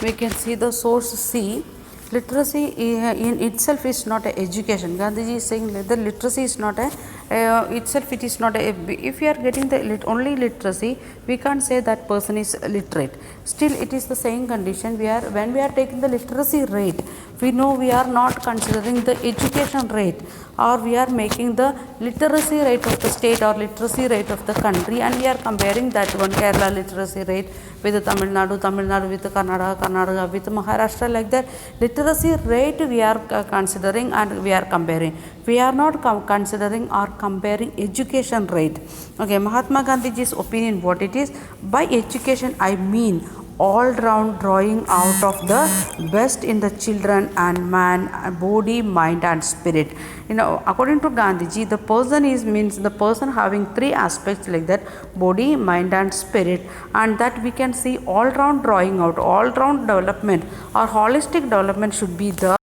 we can see the source C. Literacy in itself is not a education. Gandhiji is saying that the literacy is not a itself, it is not a, if we are getting the only literacy, we can't say that person is literate. Still it is the same condition. We are, when we are taking the literacy rate, we know we are not considering the education rate, or we are making the literacy rate of the state or literacy rate of the country, and we are comparing that one, Kerala literacy rate with Tamil Nadu with Karnataka with Maharashtra, like that. Literacy rate we are considering and we are comparing. We are not considering or comparing education rate. Okay, Mahatma Gandhiji's opinion, what it is? By education I mean all round drawing out of the best in the children and man, body, mind and spirit. According to Gandhiji, the person is means the person having three aspects like that: body, mind and spirit, and that we can see all round drawing out, all round development or holistic development should be the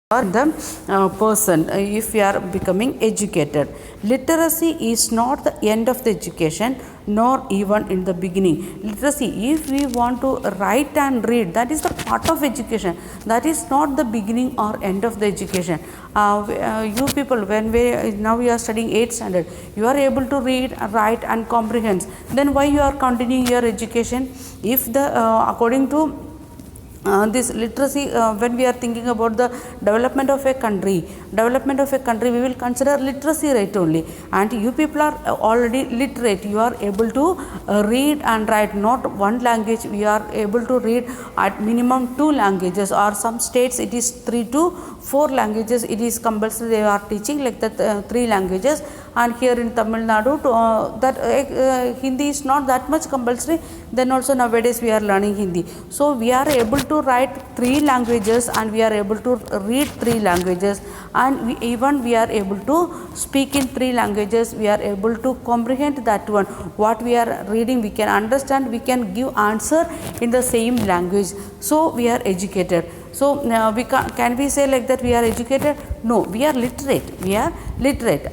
person if we are becoming educated. Literacy is not the end of the education, nor even in the beginning. Literacy, if we want to write and read, that is the part of education. That is not the beginning or end of the education. You people, when now we are studying 8th standard, you are able to read, write and comprehend. Then why you are continuing your education? If the according to this literacy, when we are thinking about the development of a country, we will consider literacy rate only. And you people are already literate. You are able to read and write not one language. We are able to read at minimum 2 languages, or some states it is 3 to 4 languages. It is compulsory. They are teaching like that 3 languages. And here in Tamil Nadu, Hindi is not that much compulsory. Then also nowadays we are learning Hindi. So we are able to write 3 languages and we are able to read 3 languages, and we are able to speak in 3 languages. We are able to comprehend that one. What we are reading, we can understand, we can give answer in the same language. So we are educated. So can we say like that we are educated? No, we are literate. We are literate.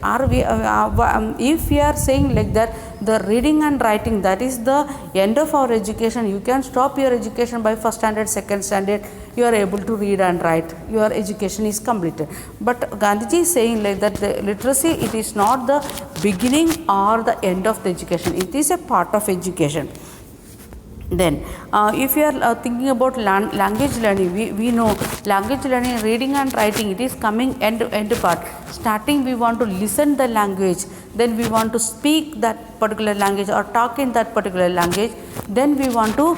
If we are saying like that, the reading and writing, that is the end of our education. You can stop your education by 1st standard, 2nd standard. You are able to read and write. Your education is completed. But Gandhiji is saying like that the literacy, it is not the beginning or the end of the education. It is a part of education. Then if you are thinking about language learning, we know language learning, reading and writing, it is coming end part. Starting we want to listen the language, then we want to speak that particular language or talk in that particular language, then we want to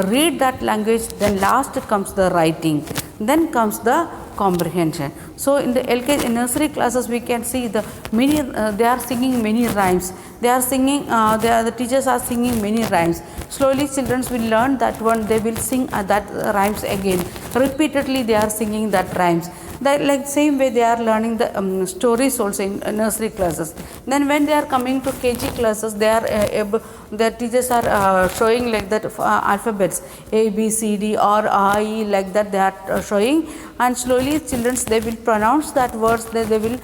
read that language, then last comes the writing, then comes the comprehension. So in the LKG, in nursery classes, we can see the many, they are singing many rhymes. They are singing, the teachers are singing many rhymes. Slowly children will learn that one, they will sing that rhymes again. Repeatedly they are singing that rhymes. That like same way they are learning the stories also in nursery classes. Then when they are coming to KG classes, they are their teachers are showing like that alphabets A, B, C, D or I, like that they are showing, and slowly children they will pronounce that words. They will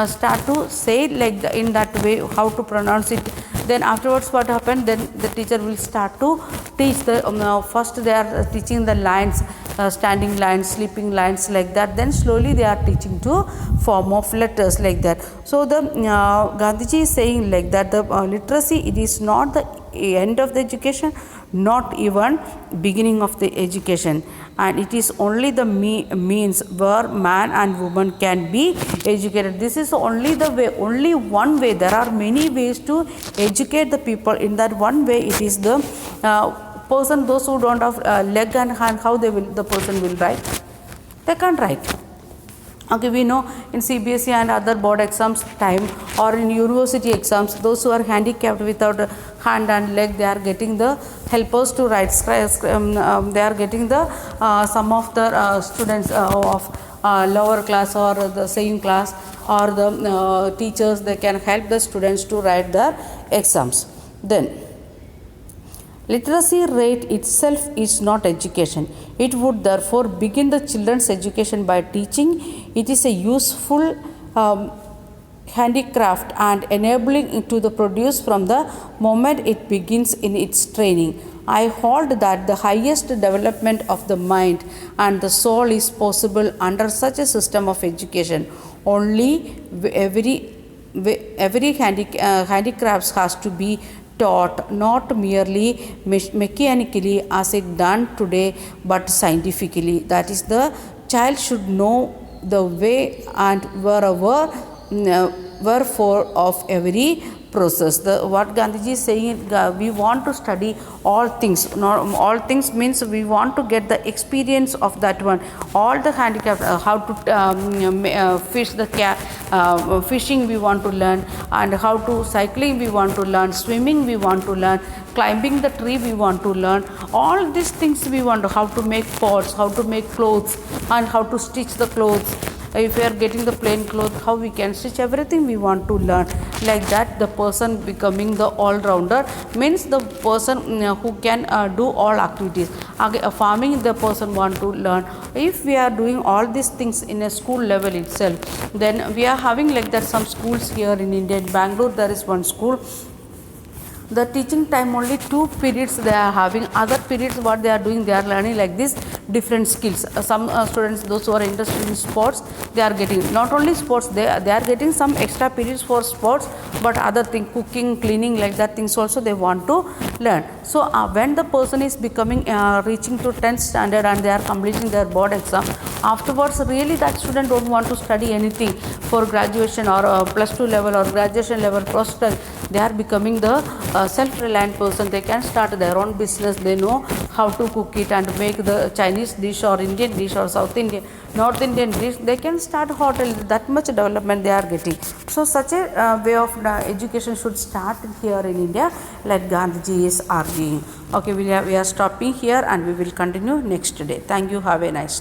start to say like in that way how to pronounce it. Then afterwards what happened, then the teacher will start to teach the first they are teaching the lines, standing lines, sleeping lines, like that. Then slowly they are teaching to form of letters, like that. So the Gandhiji is saying like that the literacy, it is not the end of the education, not even beginning of the education, and it is only the means where man and woman can be educated. This is only the way, only one way. There are many ways to educate the people. In that one way, it is the person, those who don't have leg and hand, how the person will write? They can't write. Okay, we know in CBSE and other board exams time, or in university exams, those who are handicapped without hand and leg, they are getting the helpers to write. They are getting the some of the students of lower class or the same class, or the teachers, they can help the students to write their exams. Then literacy rate itself is not education. It would therefore begin the children's education by teaching. It is a useful handicraft and enabling it to the produce from the moment it begins in its training. I hold that the highest development of the mind and the soul is possible under such a system of education. Only every handicrafts has to be taught, not merely mechanically as it done today, but scientifically. That is, the child should know the way and wherefore of every process. What Gandhiji is saying, we want to study all things. Not all things means we want to get the experience of that one. All the handicraft, how to fish the fishing we want to learn, and how to cycling we want to learn, swimming we want to learn, climbing the tree we want to learn. All these things we want to, how to make pots, how to make clothes, and how to stitch the clothes. If we are getting the plain cloth, how we can stitch, everything we want to learn. Like that, the person becoming the all-rounder means the person who can do all activities. Farming, the person want to learn. If we are doing all these things in a school level itself, then we are having like that some schools here in India. In Bangalore, there is one school. The teaching time only 2 periods they are having. Other periods what they are doing, they are learning like this different skills. Some students, those who are interested in sports, they are getting not only sports, they are getting some extra periods for sports, but other thing, cooking, cleaning, like that things also they want to learn. So when the person is becoming reaching to 10th standard and they are completing their board exam, afterwards really that student don't want to study anything for graduation or plus 2 level or graduation level process. They are becoming the self-reliant person. They can start their own business. They know how to cook it and make the Chinese dish or Indian dish or South Indian, North Indian dish. They can start hotel. That much development they are getting. So such a way of education should start here in India, like Gandhiji is arguing. Okay, we are stopping here and we will continue next day. Thank you. Have a nice day.